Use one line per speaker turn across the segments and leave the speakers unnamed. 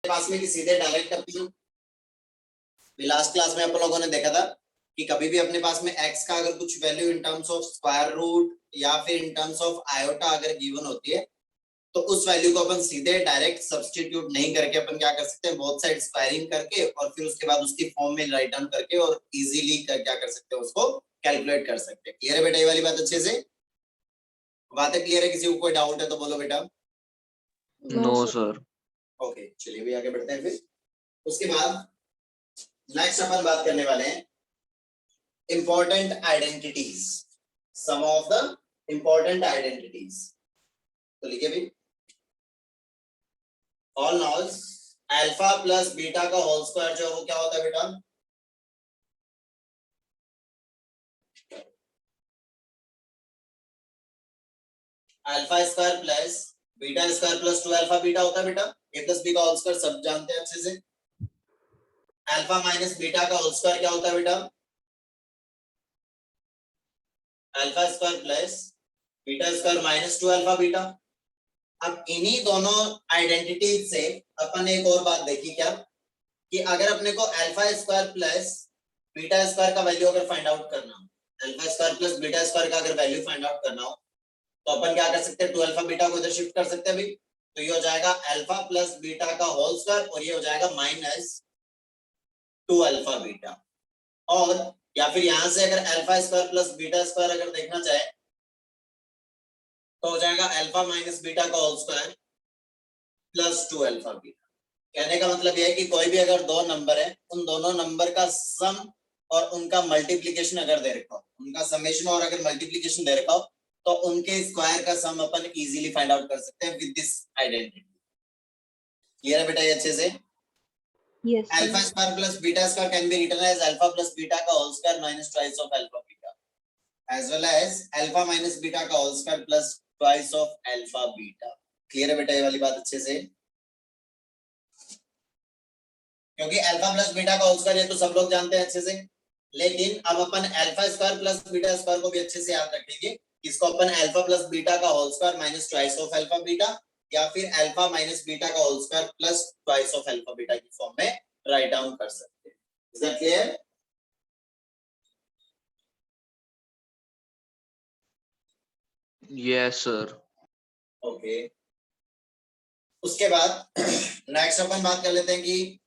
पास में कि सीधे डायरेक्ट अपनी लास्ट क्लास में आप लोगों ने देखा था कि कभी भी अपने पास में x का अगर कुछ value in terms of square root या फिर इन टर्म्स ऑफ आयोटा अगर गिवन होती है तो उस वैल्यू को अपन सीधे डायरेक्ट सब्स्टिट्यूट नहीं करके अपन क्या कर सकते हैं, बोथ साइड स्क्वायरिंग करके और फिर उसके बाद उसकी फॉर्म में राइट डाउन करके और इजीली क्या कर सकते हैं, उसको कैलकुलेट कर सकते हैं। क्लियर है बेटा ये वाली बात? अच्छे से बातें क्लियर है? किसी को कोई डाउट है तो बोलो बेटा।
No sir.
ओके चलिए भी आगे बढ़ते हैं। फिर उसके बाद नेक्स्ट अपन बात करने वाले हैं important identities, some of the important identities. तो लिखिए भी all knows alpha plus beta का होल स्क्वायर जो है वो क्या होता है बेटा? Alpha square plus beta square plus 2 alpha beta होता है बेटा। ए प्लस बी का होल स्क्वायर सब जानते हैं अच्छे से। अल्फा माइनस बीटा का होल स्क्वायर क्या होता है बेटा? Alpha square plus beta square minus 2 alpha beta. अब इन्हीं दोनों आइडेंटिटीज से अपन एक और बात देखी क्या कि अगर अपने को alpha square plus beta square का वैल्यू अगर फाइंड आउट करना हो, alpha square plus beta square का अगर वैल्यू फाइंड आउट करना हो तो अपन क्या कर सकते हैं, 2 अल्फा बीटा को इधर शिफ्ट कर सकते हैं अभी। तो ये हो जाएगा अल्फा प्लस बीटा का होल स्क्वायर और ये हो जाएगा माइनस 2 अल्फा बीटा। और या फिर यहां से अगर alpha square plus beta square अगर देखना चाहे तो हो जाएगा अल्फा माइनस बीटा का whole square plus 2 alpha beta. कहने का मतलब यह है कि कोई भी अगर दो नंबर है उन दोनों नंबर का सम और उनका मल्टीप्लीकेशन अगर दे रखा हो, उनका समेशन और अगर मल्टीप्लीकेशन दे रखा हो तो उनके स्क्वायर का सम अपन इजीली फाइंड आउट कर सकते हैं विद दिस आइडेंटिटी। क्लियर है बेटा ये अच्छे से?
Yes
alpha square plus beta square can be written as alpha plus beta का whole square minus twice of alpha beta as well as alpha minus beta का whole square plus twice of alpha beta. Clear है बेटा ये वाली बात अच्छे से? क्योंकि अल्फा प्लस बीटा का होल स्क्वायर ये तो सब लोग जानते हैं अच्छे से, लेकिन अब अपन alpha square plus beta square को भी अच्छे से याद रखेंगे। इसको अपन अल्फा प्लस बीटा का whole square minus twice of alpha beta या फिर अल्फा माइनस बीटा का whole square plus twice of alpha beta की फॉर्म में राइट डाउन कर सकते हैं। Is that clear?
Yes sir.
Okay उसके बाद नेक्स्ट अपन बात कर लेते हैं कि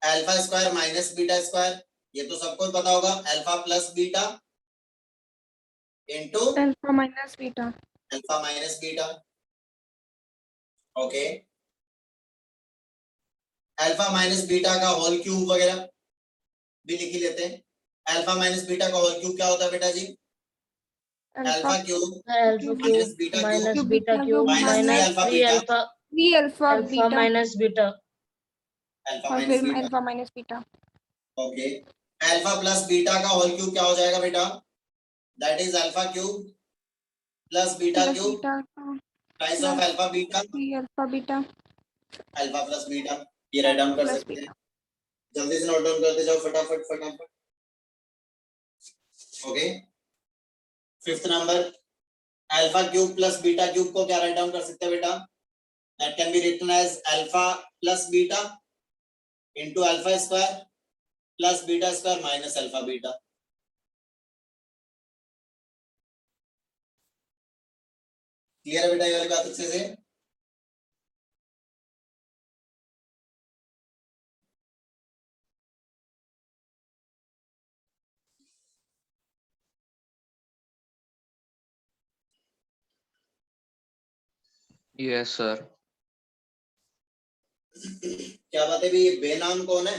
alpha square minus beta square, ये तो सबको पता होगा। Alpha plus beta into
alpha minus beta.
Alpha minus beta. Okay alpha minus beta का होल क्यूब वगैरह भी लिख ही लेते हैं। अल्फा माइनस बीटा का होल क्यूब क्या होता है बेटा जी? Alpha cube minus beta cube minus 3 alpha beta
three alpha beta
minus beta
alpha
और
माइनस
फिर
beta.
Alpha minus beta.
Okay alpha plus beta का होल क्यूब क्या हो जाएगा बेटा? That is alpha cube plus beta
plus
cube
beta
times of
plus
alpha beta
three alpha beta
alpha plus beta. ये right down कर
plus
सकते हैं।
Beta.
जल्दी से नोट डाउन करते जाओ फटाफट फटाफट। Okay fifth number alpha cube plus beta cube को क्या राइट डाउन कर सकते हैं बेटा? That can be written as alpha plus beta into alpha square plus beta square minus alpha beta. Clear है बेटा ये वाली बात अच्छे से?
Yes sir.
क्या बात है भी बेनाम कौन है?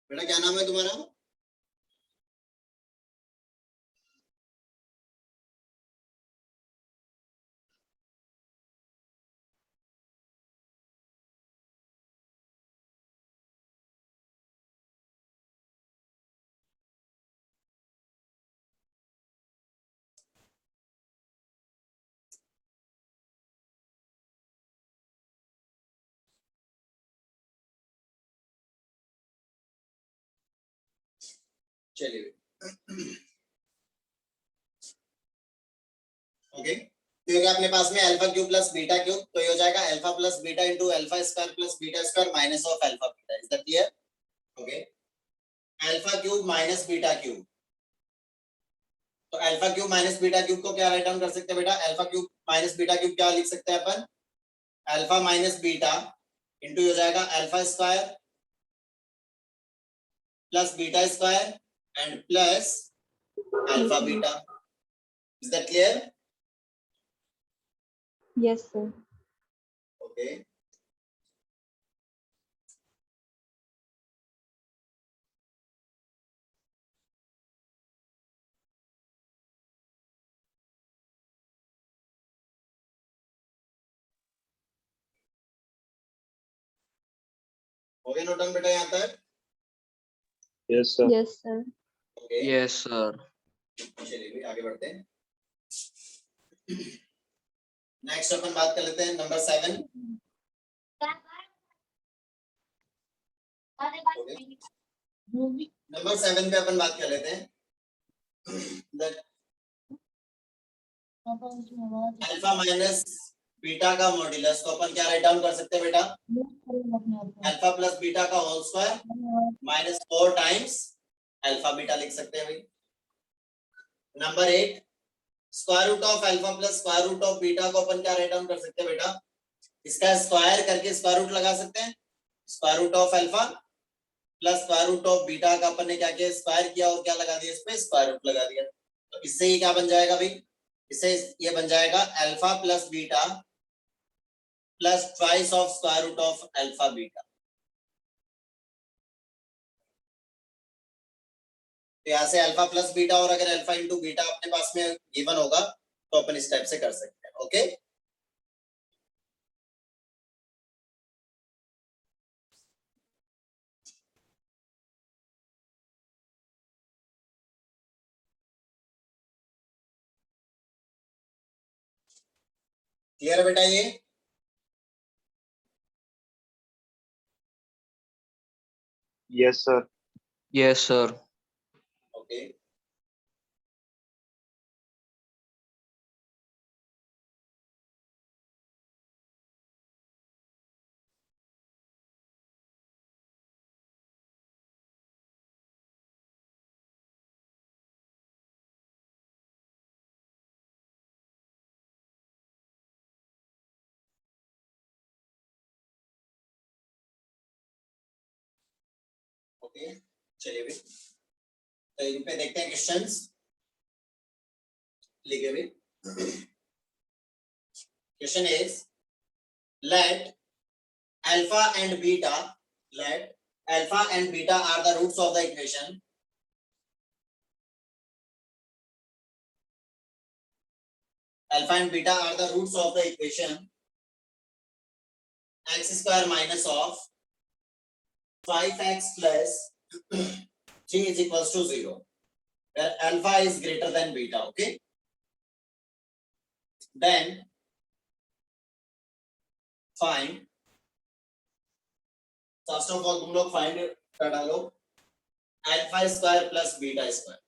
बेटा क्या नाम है तुम्हारा? चलिए ओके, तो ये अपने पास में alpha cube plus beta cube, तो ये हो जाएगा alpha plus beta into alpha square plus beta square minus of alpha beta. Is that clear? Okay, alpha cube minus beta cube, तो alpha cube minus beta cube को क्या right down कर सकते हैं बेटा? Alpha cube minus beta cube क्या लिख सकते हैं अपन? अल्फा माइनस बीटा इंटू हो जाएगा alpha square plus beta square and plus alpha beta. Is that clear?
Yes, sir.
Okay, हो गया नोट डाउन बेटा यहाँ तक?
Yes, sir.
Yes, sir.
Okay,
Yes, sir.
चलिए भी आगे बढ़ते हैं। नेक्स्ट अपन बात कर लेते हैं नंबर 7। नंबर 7 पे अपन बात कर लेते हैं अल्फा माइनस बीटा का मॉड्यूलस को अपन क्या राइट डाउन कर सकते हैं बेटा? अल्फा प्लस बीटा का whole square minus 4 times alpha beta लिख सकते हैं भाई। Number 8 square root of alpha plus square root of beta को अपन क्या राइट डाउन कर सकते हैं बेटा? इसका स्क्वायर करके स्क्वायर रूट लगा सकते हैं। Square root of alpha plus square root of beta का अपन ने क्या किया? स्क्वायर किया और क्या लगा दिया? इस पे स्क्वायर रूट लगा दिया। तो इससे ये क्या बन जाएगा भाई? इससे ये बन जाएगा alpha plus beta plus twice of square root of alpha beta. तो यहाँ से अल्फा प्लस बीटा, और अगर अल्फा इंटू बीटा अपने पास में गिवन होगा तो अपन इस टाइप से कर सकते हैं। ओके, क्लियर है बेटा ये?
Yes, sir.
Yes, sir.
Okay, okay, चलिए भी तो इन पे देखते हैं क्वेश्चंस लिखे भी। Question is let alpha and beta are the roots of the equation alpha and beta are the roots of the equation x square minus of 5x plus 3 is equals to 0, where alpha is greater than beta. Okay, then find, first of all तुम लोग find कर डालो alpha square plus beta square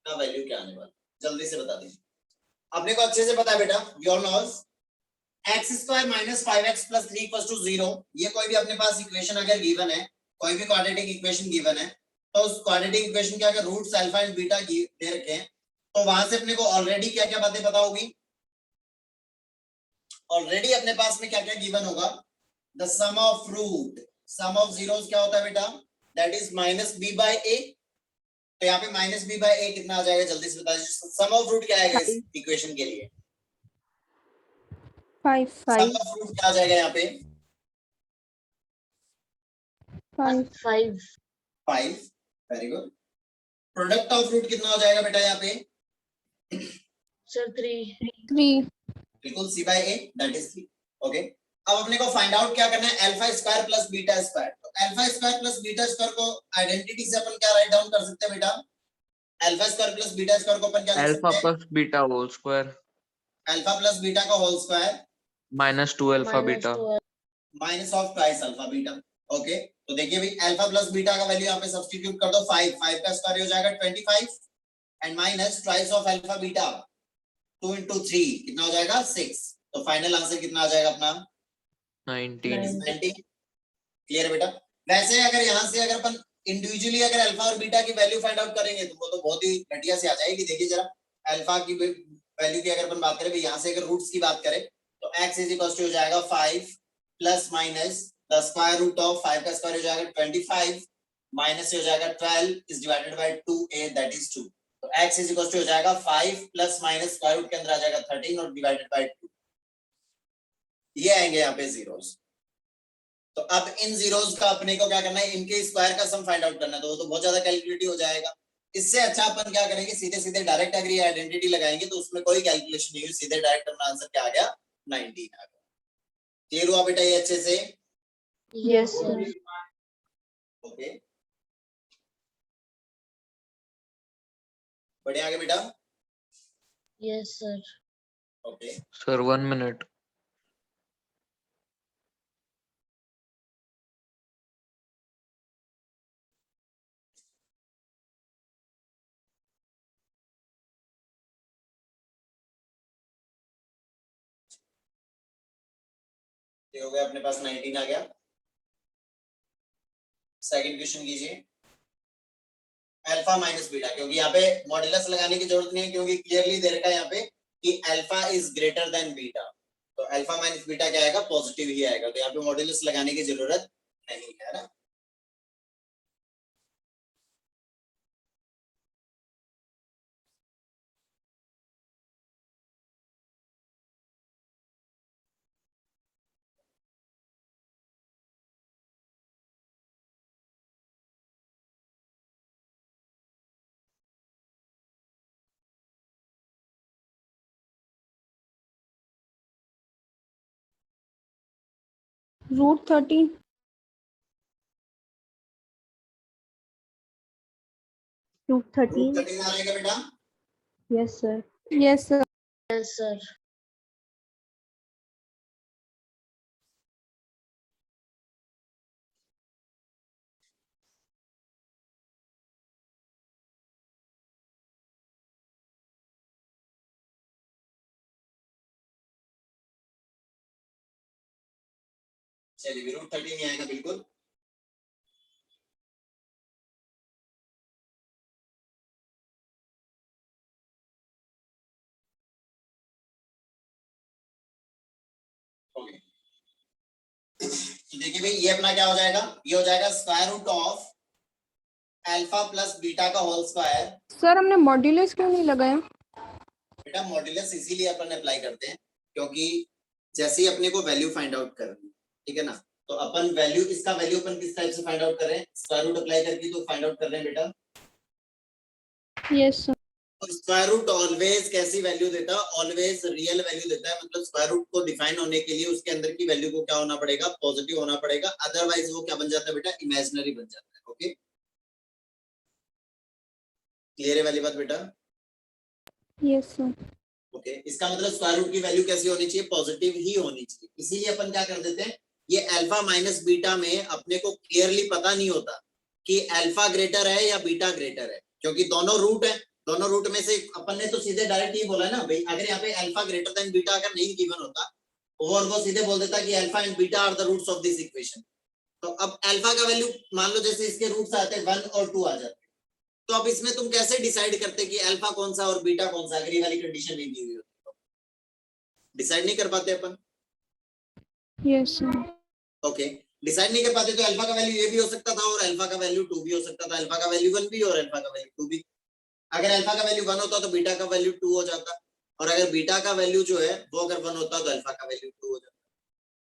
का value क्या आने वाला, जल्दी से बता दीजिए। अपने को अच्छे से पता है बेटा, we all knows x square minus 5x plus 3 equals to 0। ये कोई भी अपने पास इक्वेशन अगर गिवन है, कोई भी क्वाड्रेटिक इक्वेशन गिवन है, तो उस क्वाड्रेटिक इक्वेशन के अगर रूट्स अल्फा एंड बीटा दे रखे हैं तो वहां से अपने को ऑलरेडी क्या क्या बातें पता होगी? ऑलरेडी अपने पास में क्या क्या गिवन होगा? The sum of root, sum of zeros क्या होता है बेटा? That is minus b by a. तो यहाँ पे माइनस बी बाय ए कितना आ जाएगा, जल्दी से बता दीजिए। सम ऑफ रूट क्या आएगा इस इक्वेशन के लिए?
5.
सम ऑफ रूट क्या आ जाएगा यहाँ पे?
5.
5। Very good. Product of root कितना हो जाएगा बेटा यहाँ पे?
सर 3
बिल्कुल, c by a that is 3। Okay, अब अपने को फाइंड आउट क्या करना है? Alpha square plus beta square. तो alpha square plus beta square को आइडेंटिटी से अपन क्या राइट डाउन कर सकते हैं बेटा? Alpha square plus beta square को अपन क्या लिख
Alpha
सकते हैं?
plus beta whole square
alpha plus beta का whole square
minus 2 alpha beta.
Minus of twice alpha beta. Okay तो देखिए भाई अल्फा प्लस बीटा का वैल्यू यहाँ पे सब्स्टिट्यूट कर दो 5 5 का स्क्वायर हो जाएगा 25 and minus twice of alpha beta 2 into 3 कितना हो जाएगा 6 तो फाइनल आंसर कितना आ जाएगा अपना
19.
90 क्लियर बेटा वैसे अगर यहाँ से अगर अपन इंडिविजुअली अगर अल्फा और बीटा की वैल्यू फाइंड आउट करेंगे तो वो तो बहुत ही घटिया से आ जाएगी देखिए जरा अल्फा की वैल्यू की अगर अपन बात करें यहाँ से अगर रूट्स की बात करें तो x इज इक्वल टू हो जाएगा 5 plus minus the square root of 5 का स्क्वायर हो जाएगा 25 माइनस से हो जाएगा 12 is divided by 2a that is 2 तो x इज इक्वल टू हो जाएगा 5 प्लस माइनस स्क्वायर रूट के अंदर आ जाएगा 13 और डिवाइडेड बाय 2 ये आएंगे यहाँ पे जीरोस तो अब इन जीरोस का अपने को क्या करना है इनके स्क्वायर का सम फाइंड आउट करना है तो वो तो बहुत ज्यादा कैलकुलेटिव हो जाएगा इससे अच्छा अपन क्या करेंगे सीधे सीधे डायरेक्ट एग्री आइडेंटिटी लगाएंगे तो उसमें कोई कैलकुलेशन नहीं हुई सीधे डायरेक्ट अपना आंसर क्या आ गया 19 आ गया क्लियर हुआ बेटा ये अच्छे से
Yes, sir.
ओके बढ़िया आगे बेटा
Yes, sir.
Okay
Sir, 1 minute.
ये हो गया अपने पास 19 आ गया सेकंड क्वेश्चन कीजिए अल्फा माइनस बीटा क्योंकि यहाँ पे मॉड्यूलस लगाने की जरूरत नहीं है क्योंकि क्लियरली दे रखा है यहाँ पे कि alpha is greater than beta तो अल्फा माइनस बीटा क्या आएगा पॉजिटिव ही आएगा तो यहाँ पे मॉड्यूलस लगाने की जरूरत नहीं है ना
Root 13. Root
root
13.
13 आ जाएगा बेटा
Yes, sir. Yes, sir.
Yes, sir.
चलिए रूट 13 नहीं आएगा बिल्कुल ओके तो देखिए भाई ये अपना क्या हो जाएगा ये हो जाएगा square root of alpha plus beta का होल स्क्वायर
सर हमने मॉड्यूलस क्यों नहीं लगाया?
बेटा मॉड्यूलस इसीलिए अपन अप्लाई करते हैं क्योंकि जैसे ही अपने को वैल्यू फाइंड आउट करनी ठीक है ना तो अपन वैल्यू इसका वैल्यू अपन किस टाइप से फाइंड आउट कर रहे हैं स्क्वायर रूट अप्लाई करके तो फाइंड आउट कर रहे हैं बेटा
Yes, sir.
तो स्क्वायर रूट ऑलवेज कैसी वैल्यू देता है ऑलवेज रियल वैल्यू देता है मतलब स्क्वायर रूट को डिफाइन होने के लिए उसके अंदर की वैल्यू को क्या होना पड़ेगा पॉजिटिव होना पड़ेगा अदरवाइज वो क्या बन जाता है बेटा इमेजिनरी बन जाता है ओके क्लियर है वाली बात बेटा
Yes, sir.
ओके इसका मतलब स्क्वायर रूट की वैल्यू कैसी होनी चाहिए पॉजिटिव ही होनी चाहिए इसीलिए अपन क्या कर देते हैं ये अल्फा माइनस बीटा में अपने को क्लियरली पता नहीं होता कि अल्फा ग्रेटर है या बीटा ग्रेटर है क्योंकि दोनों रूट है दोनों रूट में से अपन ने तो सीधे डायरेक्ट ये बोला ना भाई अगर यहाँ पे अल्फा ग्रेटर देन बीटा अगर नहीं गिवन होता वो उनको सीधे बोल देता कि alpha and beta are the roots of this equation तो अब अल्फा का वैल्यू मान लो जैसे इसके रूट्स आते हैं 1 और 2 आ जाते तो अब इसमें तुम कैसे डिसाइड करते कि अल्फा कौन सा और बीटा कौन सा अगर ये वाली कंडीशन नहीं दी हुई होती तो डिसाइड नहीं कर पाते अपन
Yes, sir.
ओके डिसाइड नहीं कर पाते तो अल्फा का वैल्यू ये भी हो सकता था और अल्फा का वैल्यू 2 भी हो सकता था अल्फा का वैल्यू 1 भी और अल्फा का वैल्यू 2 भी अगर अल्फा का वैल्यू 1 होता तो बीटा का वैल्यू 2 हो जाता और अगर बीटा का वैल्यू जो है वो अगर 1 होता तो अल्फा का वैल्यू 2 हो जाता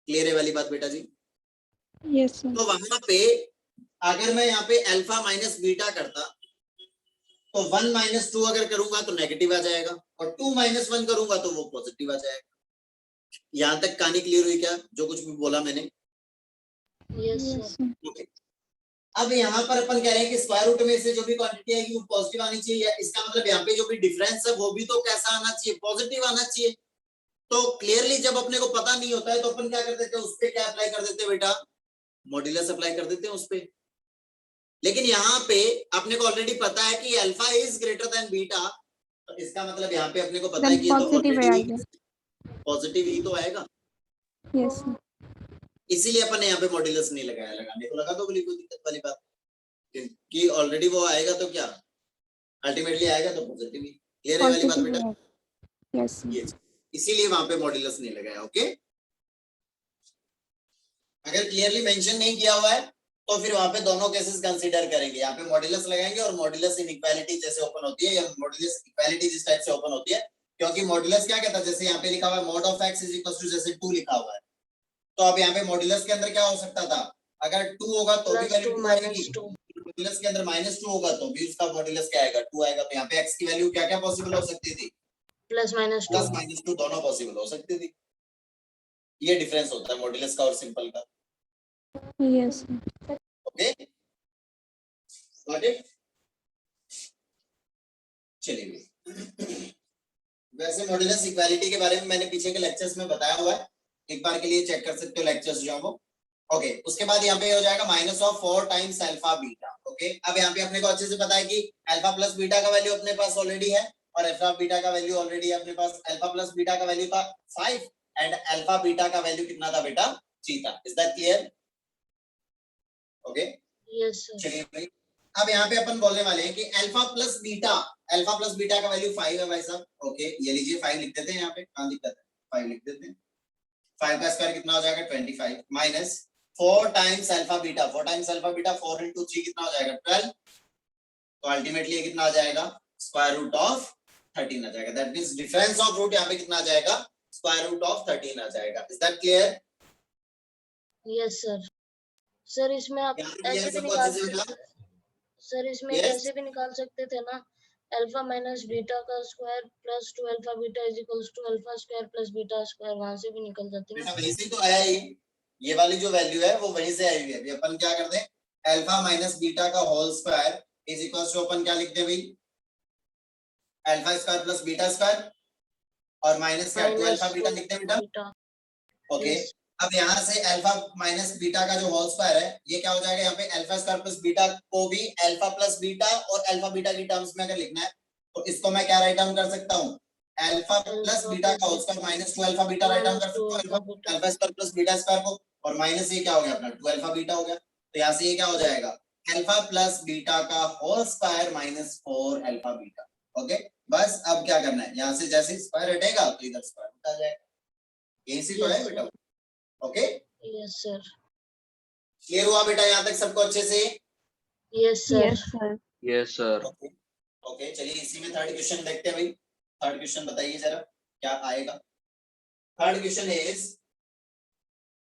क्लियर है वाली बात बेटा जी
Yes, sir.
तो वहां पे अगर मैं यहाँ पे अल्फा माइनस बीटा करता तो 1 माइनस 2 अगर करूंगा तो नेगेटिव आ जाएगा और 2 माइनस 1 करूंगा तो वो पॉजिटिव आ जाएगा यहां तक कहानी क्लियर हुई क्या जो कुछ भी बोला मैंने
Yes, sir.
Yes, sir.
Okay अब यहाँ पर अपन कह रहे हैं कि स्क्वायर रूट में से जो भी क्वांटिटी आएगी वो पॉजिटिव आनी चाहिए इसका मतलब यहाँ पे जो भी डिफरेंस है वो भी तो कैसा आना चाहिए पॉजिटिव आना चाहिए तो क्लियरली जब अपने को पता नहीं होता है तो अपन क्या कर देते हैं उस पर क्या अप्लाई कर देते हैं बेटा मॉड्यूलस अप्लाई कर देते हैं उस पे। लेकिन यहाँ पे अपने को ऑलरेडी पता है कि alpha is greater than beta, तो इसका मतलब यहाँ पे अपने को पता है
Then
कि ये तो
positive है
ऑलरेडी
आगे।
पॉजिटिव ही तो आएगा,
Yes, sir.
इसीलिए अपन ने यहाँ पे मॉड्यूलस नहीं लगाया। लगाने को लगा तो बोली कोई दिक्कत वाली बात, कि ऑलरेडी वो आएगा तो क्या अल्टीमेटली आएगा तो पॉजिटिव ही। क्लियर है वाली बात
Positive
बेटा?
है। Yes, sir.
ये इसीलिए वहां पे मॉड्यूलस नहीं लगाया। ओके, अगर क्लियरली मेंशन नहीं किया हुआ है तो फिर वहां पे दोनों केसेस कंसीडर करेंगे। यहाँ पे मॉड्यूलस लगाएंगे और मॉड्यूलस इनइक्वालिटी जैसे ओपन होती है या मॉड्यूलस इक्वालिटी जिस टाइप से ओपन होती है, क्योंकि मॉड्यूलस क्या कहता है, जैसे यहाँ पे लिखा हुआ है mod of x is equal to जैसे 2 लिखा हुआ है, तो अब यहाँ पे मॉड्यूलस के अंदर क्या हो सकता था, अगर 2 होगा तो भी
प्लस
वैल्यू
2
2 आएगी,
माइनस 2
मॉड्यूलस के अंदर -2 होगा तो भी उसका मॉड्यूलस क्या आएगा 2 आएगा। तो यहाँ पे x की वैल्यू क्या क्या पॉसिबल हो सकती थी,
प्लस माइनस 2
प्लस -2 दोनों पॉसिबल हो सकती थी। ये डिफरेंस होता है मॉड्यूलस का और सिंपल का।
Yes, sir.
Okay, got it? चलिए, वैसे मॉड्यूलस इक्वालिटी के बारे में मैंने पीछे के लेक्चर्स में बताया हुआ है, एक बार के लिए चेक कर सकते हो लेक्चर्स जो है वो। ओके, उसके बाद यहाँ पे हो जाएगा -4 टाइम्स अल्फा बीटा। ओके, अब यहाँ पे अपने को अच्छे से पता है कि अल्फा प्लस बीटा का वैल्यू अपने पास ऑलरेडी है और अल्फा बीटा का वैल्यू ऑलरेडी है अपने पास। अल्फा प्लस बीटा का वैल्यू था 5 एंड अल्फा बीटा का वैल्यू कितना था बेटा, 3 था। Is that clear? Okay,
yes sir
चलिए भाई, अब यहाँ पे अपन बोलने वाले हैं कि अल्फा प्लस बीटा का वैल्यू 5 है भाई साहब। ओके, ये लीजिए 5 लिख देते हैं यहाँ पे, कहाँ दिक्कत है, 5 लिख देते हैं। 5 का स्क्वायर कितना हो जाएगा 25 minus 4 times alpha beta, 4 times alpha beta 4 into 3 कितना हो जाएगा 12, तो अल्टीमेटली कितना आ जाएगा स्क्वायर रूट ऑफ 13 आ जाएगा। That means difference of root यहाँ पे कितना आ जाएगा, स्क्वायर रूट ऑफ 13 आ जाएगा। Is that clear?
Yes sir sir इसमें आप
यहाँ पे
ऐसे
ये
भी
सबको
निकाल
अच्छे से मिला?
सर इसमें
Yes.
ऐसे भी निकाल सकते थे ना, अल्फा माइनस बीटा का square plus 2 alpha beta is equals to alpha square plus beta square, वहां से भी निकल जाती
बेटा
ना।
वहीं से तो आया ये वाली जो वैल्यू है वो वहीं से आई हुई है। अभी अपन क्या करते हैं, अल्फा माइनस बीटा का whole square is equals to अपन क्या लिखते हैं भाई, alpha square plus beta square और माइनस क्या 2 अल्फा बीटा लिखते हैं बेटा।
Beta
okay,
Yes.
अब यहाँ से अल्फा माइनस बीटा का जो होल स्क्वायर है ये क्या हो जाएगा, यहाँ पे अल्फा स्क्वायर प्लस बीटा को भी अल्फा प्लस बीटा और अल्फा बीटा की टर्म्स में अगर लिखना है तो इसको मैं क्या राइट डाउन कर सकता हूँ, अल्फा प्लस बीटा का whole square minus 2 alpha beta right down कर सकता हूँ, alpha square plus beta square को, और माइनस ये क्या हो गया अपना 2 अल्फा बीटा हो गया। तो यहाँ से ये क्या हो जाएगा, अल्फा प्लस बीटा का whole square minus 4 alpha beta. Okay, बस अब क्या करना है, यहाँ से जैसे स्क्वायर हटेगा तो इधर स्क्वायर रूट आ जाएगा, यही से तो है बेटा। ओके,
यस सर
क्लियर हुआ बेटा यहाँ तक सबको अच्छे से?
Yes sir
Yes, sir.
Yes, sir.
Okay okay, चलिए इसी में थर्ड क्वेश्चन देखते हैं भाई। थर्ड क्वेश्चन बताइए जरा क्या आएगा। Third question is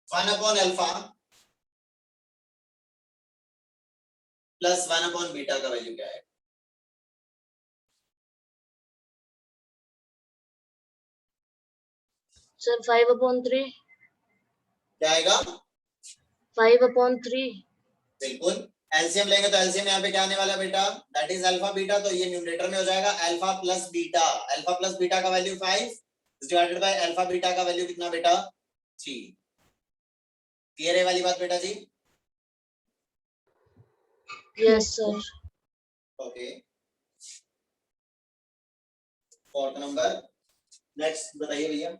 1 upon alpha plus 1 upon beta का वैल्यू क्या है।
सर 5/3
क्या आएगा,
5/3
बिल्कुल। एलसीएम लेंगे तो एलसीएम यहाँ पे क्या आने वाला है बेटा, दैट इज अल्फा बीटा, तो ये न्यूमरेटर में हो जाएगा alpha plus beta. Alpha plus beta का value 5 divided by alpha beta का वैल्यू कितना बेटा 3। क्लियर है वाली बात बेटा जी?
Yes sir
okay, fourth number next बताइए भैया,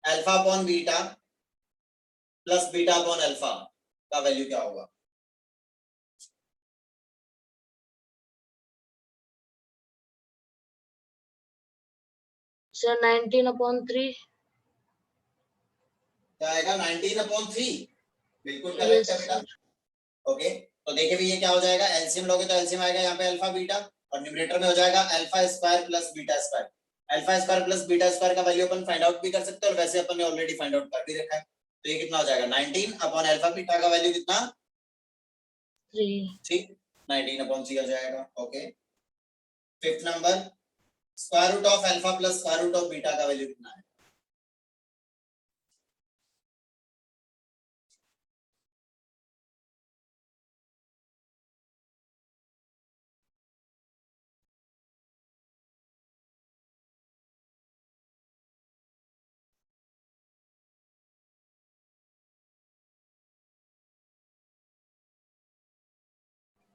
alpha upon beta plus beta upon alpha का वैल्यू क्या होगा।
सर 19/3
क्या आएगा 19/3, बिल्कुल
यस
करेक्ट है बेटा।
सर
ओके, तो देखिए भी ये क्या हो जाएगा, एलसीएम लोगे तो एलसीएम आएगा यहाँ पे अल्फा बीटा और न्यूमरेटर में हो जाएगा alpha square plus beta square. Alpha square plus beta square का वैल्यू अपन फाइंड आउट भी कर सकते हैं और वैसे अपन ने ऑलरेडी फाइंड आउट कर भी रखा है। तो ये कितना हो जाएगा 19 अपॉन अल्फा बीटा का वैल्यू कितना
3
19/3 आ जाएगा। Okay, fifth number square root of alpha plus square root of beta का वैल्यू कितना है।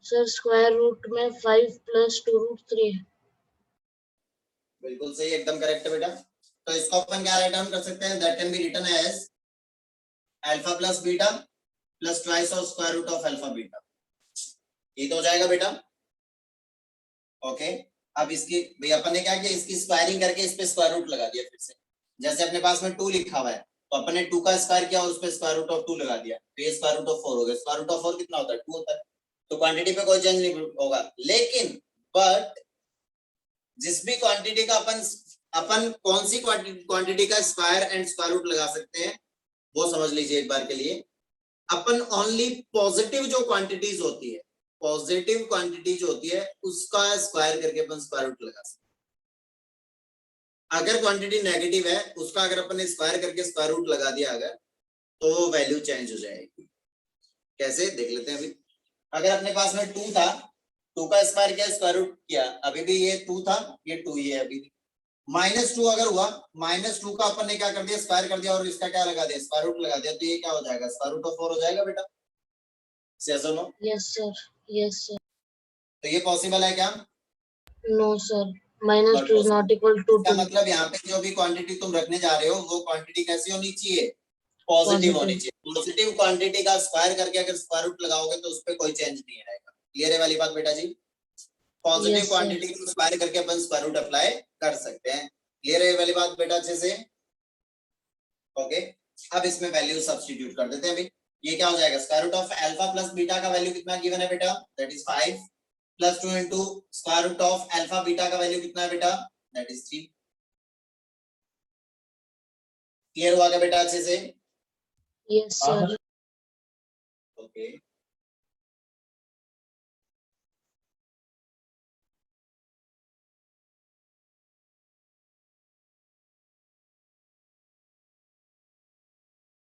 सर स्क्वायर रूट में 5 प्लस 2√3 है।
बिल्कुल सही, एकदम करेक्ट है बेटा। तो इसको अपन क्या राइट डाउन कर सकते हैं, that can be written as alpha plus beta plus twice of square root of alpha beta. ये तो हो जाएगा बेटा। ओके, अब इसकी भाई अपन ने क्या किया, इसकी स्क्वायरिंग करके इस पे स्क्वायर रूट लगा दिया फिर से। जैसे अपने पास में 2 लिखा हुआ है तो अपन ने 2 का स्क्वायर किया और उस पे स्क्वायर रूट ऑफ 2 लगा दिया, तो ये स्क्वायर रूट ऑफ 4 हो गया। स्क्वायर रूट ऑफ 4 कितना होता है, 2 होता है। तो क्वांटिटी पे कोई चेंज नहीं होगा, लेकिन बट जिस भी क्वांटिटी का अपन कौन सी क्वांटिटी का स्क्वायर एंड स्क्वायर रूट लगा सकते हैं वो समझ लीजिए एक बार के लिए। अपन ओनली पॉजिटिव जो क्वांटिटीज होती है, पॉजिटिव क्वांटिटी जो होती है उसका स्क्वायर करके अपन स्क्वायर रूट लगा सकते हैं। अगर क्वांटिटी नेगेटिव है उसका अगर अपन ने स्क्वायर करके स्क्वायर रूट लगा दिया अगर, तो वैल्यू चेंज हो जाएगी। कैसे देख लेते हैं अभी। अगर अपने पास में 2 था, 2 का स्क्वायर किया, स्क्वायर रूट किया, अभी भी ये 2 था, ये 2 ही है अभी भी। -2 अगर हुआ, -2 का अपन ने क्या कर दिया, स्क्वायर कर दिया और इसका क्या लगा दिया, स्क्वायर रूट लगा दिया, तो ये क्या हो जाएगा, स्क्वायर रूट ऑफ 4 हो जाएगा बेटा। यस और no?
Yes sir, yes sir.
तो ये पॉसिबल है क्या?
No sir, -2 is not equal to
इसका
2।
मतलब यहाँ पे जो भी क्वांटिटी तुम रखने जा रहे हो वो क्वांटिटी कैसी होनी चाहिए, पॉजिटिव होनी चाहिए। पॉजिटिव क्वांटिटी का स्क्वायर करके अगर स्क्वायर रूट लगाओगे तो उस पर कोई चेंज नहीं आएगा। क्लियर है वाली बात बेटा जी? Positive
Yes, sir.
क्वांटिटी को स्क्वायर करके अपन स्क्वायर रूट अप्लाई कर सकते हैं। क्लियर है वाली बात बेटा अच्छे से? ओके, अब इसमें वैल्यू सब्स्टिट्यूट कर देते हैं अभी। ये क्या हो जाएगा, square root of alpha plus beta का वैल्यू कितना गिवन है बेटा, that is 5 plus 2 into square root of alpha beta का वैल्यू कितना है बेटा, दैट इज 3। क्लियर हुआ क्या बेटा अच्छे से?
Yes, sir.
ओके,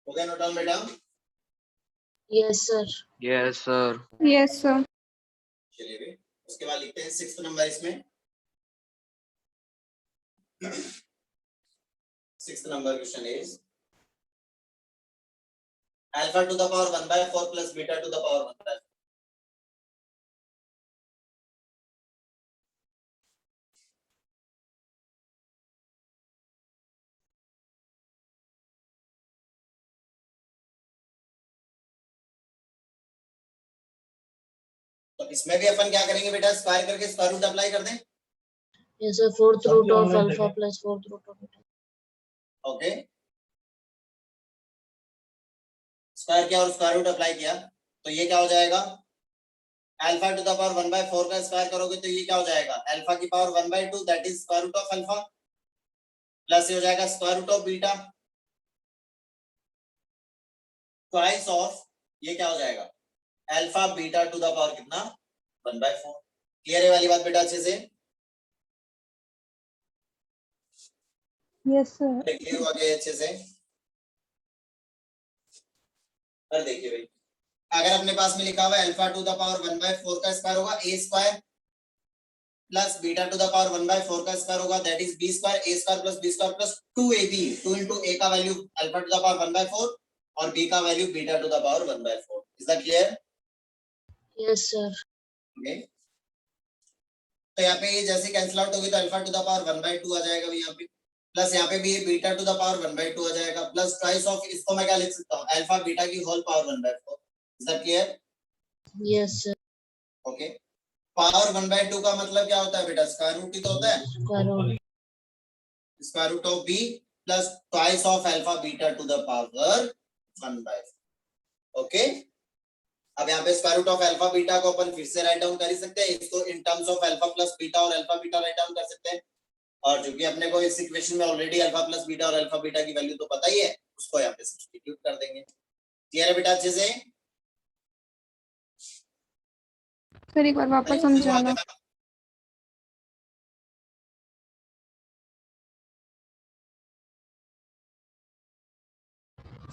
हो गया नोट डाउन बेटा?
Yes, sir.
Yes, sir.
Yes, sir.
चलिए भी उसके बाद लिखते हैं 6th नंबर इसमें। 6th number question is alpha to the power 1 by 4 plus beta to the power 1 by 4. तो इसमें भी अपन क्या करेंगे बेटा, स्क्वायर करके स्क्वायर रूट अप्लाई कर दें।
Yes, sir. 4th root of alpha plus 4th root of beta.
Okay, square किया और स्क्वायर रूट अप्लाई किया तो ये क्या हो जाएगा, alpha two the power 1 by 4 का स्क्वायर करोगे तो ये क्या हो जाएगा, अल्फा की power 1 by 2 that is square root of alpha plus ये हो जाएगा square root of beta twice of ये क्या हो जाएगा, alpha beta to the power कितना 1 by 4। क्लियर है वाली बात बेटा अच्छे से?
Yes, sir.
क्लियर हुआ क्या अच्छे से? पर देखिए भाई, अगर अपने पास में लिखा हुआ है alpha two the power 1 by 4 का स्क्वायर होगा a square plus beta to the power 1 by 4 का स्क्वायर होगा that is b square, a square plus b square plus 2ab, 2 into a का value alpha two the power 1 by 4 और b का value beta to the power 1 by 4। Is that clear?
Yes, sir.
Okay, तो यहाँ पे ये जैसे cancel out होगी तो alpha two the power 1 by 2 आ जाएगा यहाँ पे, प्लस यहाँ पे भी ये beta to the power 1 by 2 आ जाएगा, प्लस ट्वाइस ऑफ इसको मैं क्या लिख सकता हूँ, अल्फा बीटा की whole power 1 by 4। Is that clear?
Yes, sir.
Okay, power 1 by 2 का मतलब क्या होता है बेटा, स्क्वायर रूट ही तो होता है,
Square root.
Square root of b plus twice of alpha beta to the power 1 by 4। Okay, अब यहाँ पे square root of alpha beta को अपन फिर से राइट डाउन कर ही सकते हैं, इसको इन terms of alpha plus beta और अल्फा बीटा राइट डाउन कर सकते हैं। और जो कि अपने को इस इक्वेशन में ऑलरेडी अल्फा प्लस बीटा और अल्फा बीटा की वैल्यू तो पता ही है, उसको यहाँ पे सब्स्टिट्यूट कर देंगे। क्लियर है बेटा अच्छे से?
सर एक बार वापस समझाना।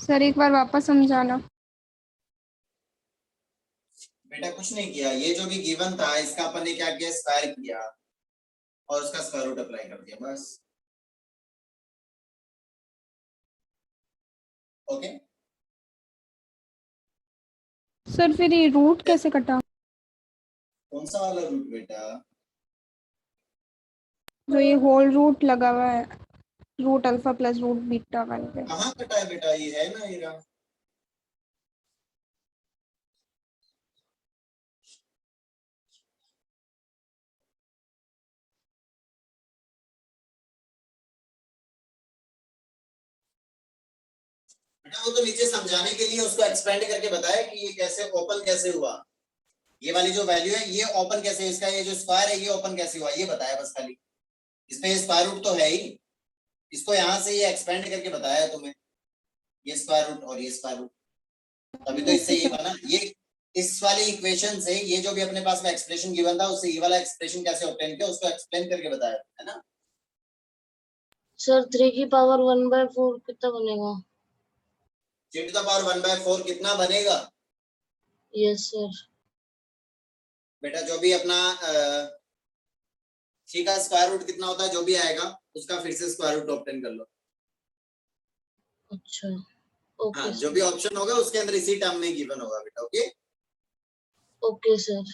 सर एक बार वापस समझाना।
बेटा कुछ नहीं किया, ये जो भी गिवन था इसका अपन ने क्या किया, स्क्वायर किया और उसका स्क्वायर रूट अप्लाई कर दिया बस। ओके,
सर फिर ये रूट कैसे कटा?
कौन सा वाला रूट बेटा?
जो ये होल रूट लगा हुआ है, root alpha plus root beta करके।
कहाँ कटा है बेटा? ये है ना, ये रहा। बेटा वो तो नीचे समझाने के लिए उसको एक्सपेंड करके बताया कि ये कैसे ओपन कैसे हुआ, ये वाली जो वैल्यू है ये ओपन कैसे, इसका ये जो स्क्वायर है ये ओपन कैसे हुआ, ये बताया बस खाली। इसमें स्क्वायर रूट तो है ही, इसको यहाँ से ये एक्सपेंड करके बताया तुम्हें, ये स्क्वायर रूट और ये स्क्वायर रूट। तभी तो इससे ये बना। ये इस वाली इक्वेशन से ये जो भी अपने पास में एक्सप्रेशन गिवन था उससे ये वाला एक्सप्रेशन कैसे ऑब्टेन किया उसको एक्सप्लेन करके बताया है ना।
सर 3 की पावर 1/4 कितना बनेगा?
3 टू द पावर 1/4 कितना बनेगा?
Yes sir.
बेटा जो भी अपना 3 का स्क्वायर रूट कितना होता है जो भी आएगा उसका फिर से स्क्वायर रूट ऑब्टेन कर लो।
अच्छा
हाँ,
ओके
जो भी ऑप्शन होगा उसके अंदर इसी टर्म में गिवन होगा बेटा। Okay
okay sir.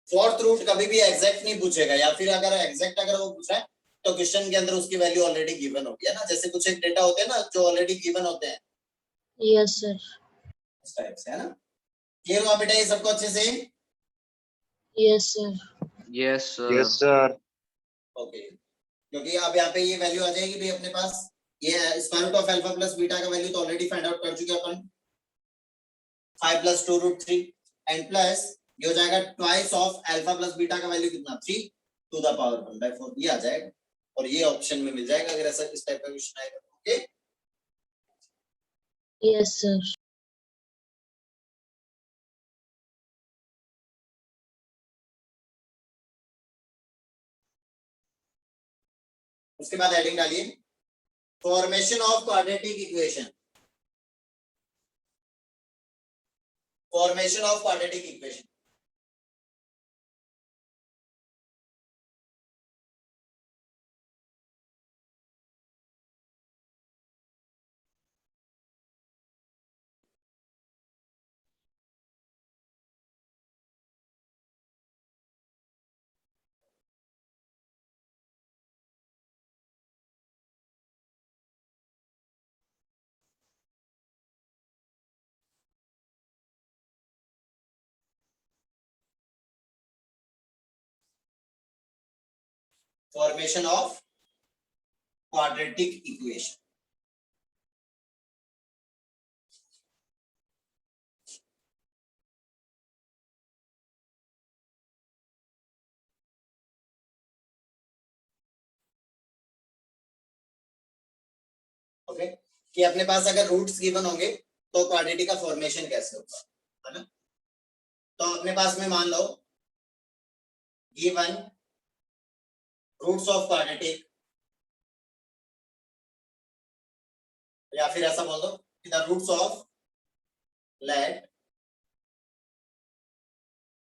Fourth root कभी भी एग्जैक्ट नहीं पूछेगा, या फिर अगर एग्जैक्ट अगर वो पूछ रहा है तो क्वेश्चन के अंदर उसकी वैल्यू ऑलरेडी गिवन होगी है ना। जैसे कुछ एक डेटा होते हैं ना जो ऑलरेडी गिवन होते हैं
यस सर।
इस टाइप से है ना। क्लियर हुआ बेटा ये सबको अच्छे से?
Yes sir.
Yes, sir.
Yes, sir.
Okay क्योंकि अब यहाँ पे ये वैल्यू आ जाएगी भाई अपने पास, ये square root of alpha plus beta का वैल्यू तो ऑलरेडी फाइंड आउट कर चुके अपन, 5 + 2√3 एंड प्लस ये हो जाएगा twice of alpha plus beta का वैल्यू कितना 3 टू द पावर 1/4 ये आ जाएगा और ये ऑप्शन में मिल जाएगा अगर ऐसा इस टाइप का क्वेश्चन आएगा। Okay
yes sir.
उसके बाद हेडिंग डालिए formation of quadratic equation. Formation of quadratic equation formation of quadratic equation. Okay कि अपने पास अगर रूट्स गिवन होंगे तो क्वाड्रेटिक का फॉर्मेशन कैसे होगा है ना। तो अपने पास में मान लो गिवन रूट्स ऑफ क्वाड्रेटिक, या फिर ऐसा बोल दो कि the roots of let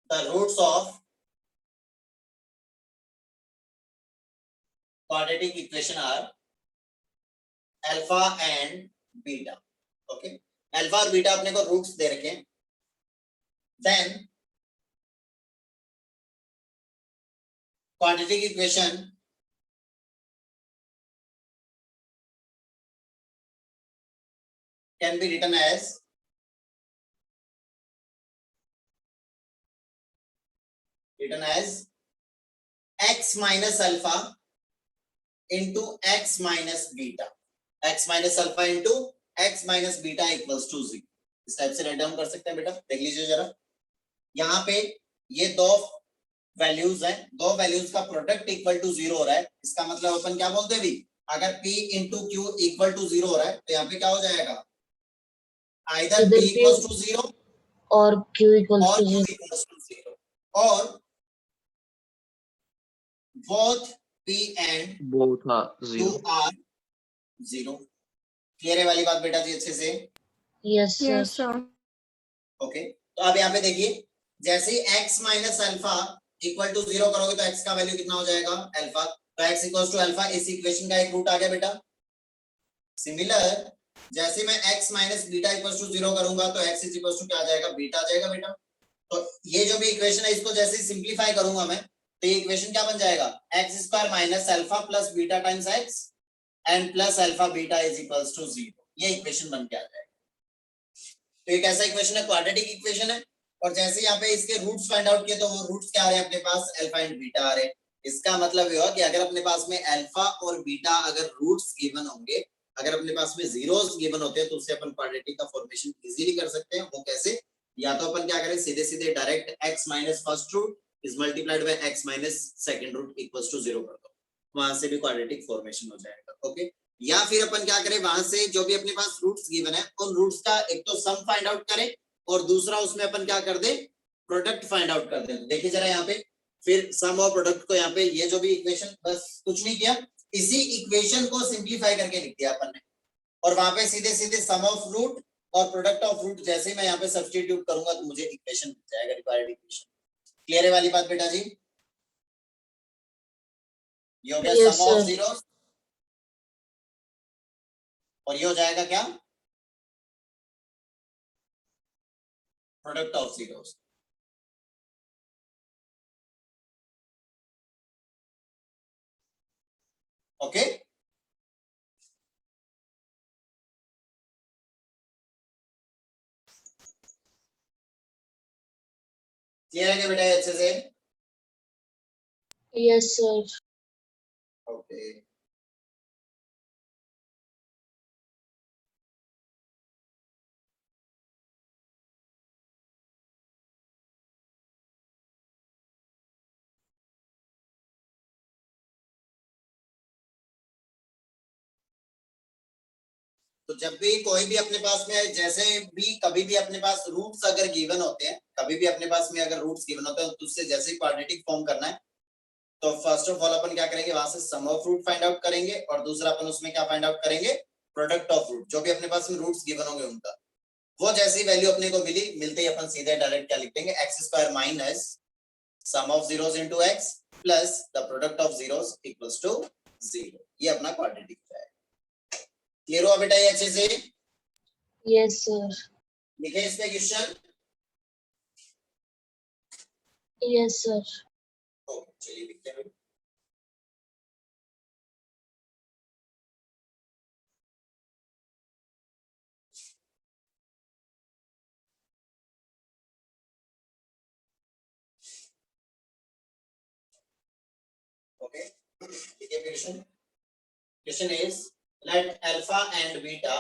the roots of quadratic equation are alpha and beta. Okay alpha और बीटा अपने को रूट्स दे रखे हैं। Then quadratic equation can be written as x minus alpha into x minus beta, x minus alpha into x minus beta equals to 0। इस type से right down कर सकते हैं बेटा। देख लीजिए जरा यहाँ पे ये दो वैल्यूज हैं, दो वैल्यूज का प्रोडक्ट इक्वल टू 0 हो रहा है। इसका मतलब अपन क्या बोलते हैं भी, अगर p into q equal to 0 हो रहा है तो यहाँ पे क्या हो जाएगा either p equals to 0
और q equals
or
to
q
0
equals to 0 or both p and
Both are
q
zero.
are 0। Clear है वाली बात बेटा जी अच्छे से?
Yes
yes
sir.
Sir.
Okay तो अब यहाँ पे देखिए जैसे ही x minus alpha equal to 0 करोगे तो x का वैल्यू कितना हो जाएगा अल्फा, तो x इक्वल्स टू अल्फा इस इक्वेशन का एक रूट आ गया बेटा। सिमिलर जैसे मैं x minus beta equals to 0 करूंगा तो x इज इक्वल्स टू क्या आ जाएगा बीटा आ जाएगा बेटा। तो ये जो भी इक्वेशन है इसको जैसे सिंप्लीफाई करूंगा मैं, तो ये इक्वेशन क्या बन जाएगा, x square minus alpha plus beta times x and plus alpha beta is equals to 0, ये इक्वेशन बन के आ जाएगा। तो एक ऐसा इक्वेशन है, क्वाड्रेटिक इक्वेशन है, और जैसे यहाँ पे इसके रूट्स फाइंड आउट किए तो वो रूट्स क्या आ रहे हैं अपने पास, अल्फा एंड बीटा आ रहे हैं। इसका मतलब ये हुआ कि अगर अपने पास में अल्फा और बीटा अगर रूट्स गिवन होंगे, अगर अपने पास में जीरोस गिवन होते हैं तो उससे अपन क्वाड्रेटिक का फॉर्मेशन इजीली कर सकते हैं। वो कैसे, या तो अपन क्या करें, सीधे सीधे direct x minus first root is multiplied by x minus second root equals to 0 कर दो, वहां से भी क्वाड्रेटिक फॉर्मेशन हो जाएगा। ओके, या फिर अपन क्या करें, वहां से जो भी अपने पास रूट्स गिवन है उन रूट्स का एक तो सम फाइंड आउट करें और दूसरा उसमें अपन क्या कर दे, प्रोडक्ट फाइंड आउट कर दे। देखिए जरा यहाँ पे, फिर सम और प्रोडक्ट को यहाँ पे ये जो भी इक्वेशन, बस कुछ नहीं किया, इसी इक्वेशन को सिंप्लीफाई करके लिख दिया अपन ने, और वहां पे सीधे सीधे सम ऑफ रूट और प्रोडक्ट ऑफ रूट जैसे मैं यहाँ पे सब्स्टिट्यूट करूंगा तो मुझे इक्वेशन मिल जाएगा, रिक्वायर्ड इक्वेशन। क्लियर है वाली बात बेटा जी? ये हो गया
Yes,
sum of
sir.
Zeros, और ये हो जाएगा क्या, product of zeros. Okay, clear है क्या बेटा अच्छे से?
Yes, sir.
ओके, तो जब भी कोई भी अपने पास में, जैसे भी कभी भी अपने पास रूट्स अगर गिवन होते हैं, कभी भी अपने पास में अगर रूट्स गिवन होते हैं तो उससे जैसे क्वाड्रेटिक फॉर्म करना है, तो फर्स्ट ऑफ ऑल अपन क्या करेंगे, वहां से सम ऑफ रूट फाइंड आउट करेंगे, और दूसरा अपन उसमें क्या फाइंड आउट करेंगे, प्रोडक्ट ऑफ रूट, जो भी अपने पास में रूट्स गिवन होंगे उनका। वो जैसी वैल्यू अपने को मिलते ही अपन सीधे डायरेक्ट क्या लिख देंगे, x square minus sum of zeros into x plus the product of zeros equals to 0, ये अपना क्वाड्रेटिक है। क्लियर हुआ बेटा ये अच्छे से?
Yes, sir.
लिखे इस पे क्वेश्चन?
Yes, sir.
चलिए लिखते हैं। Okay, question is let alpha and beta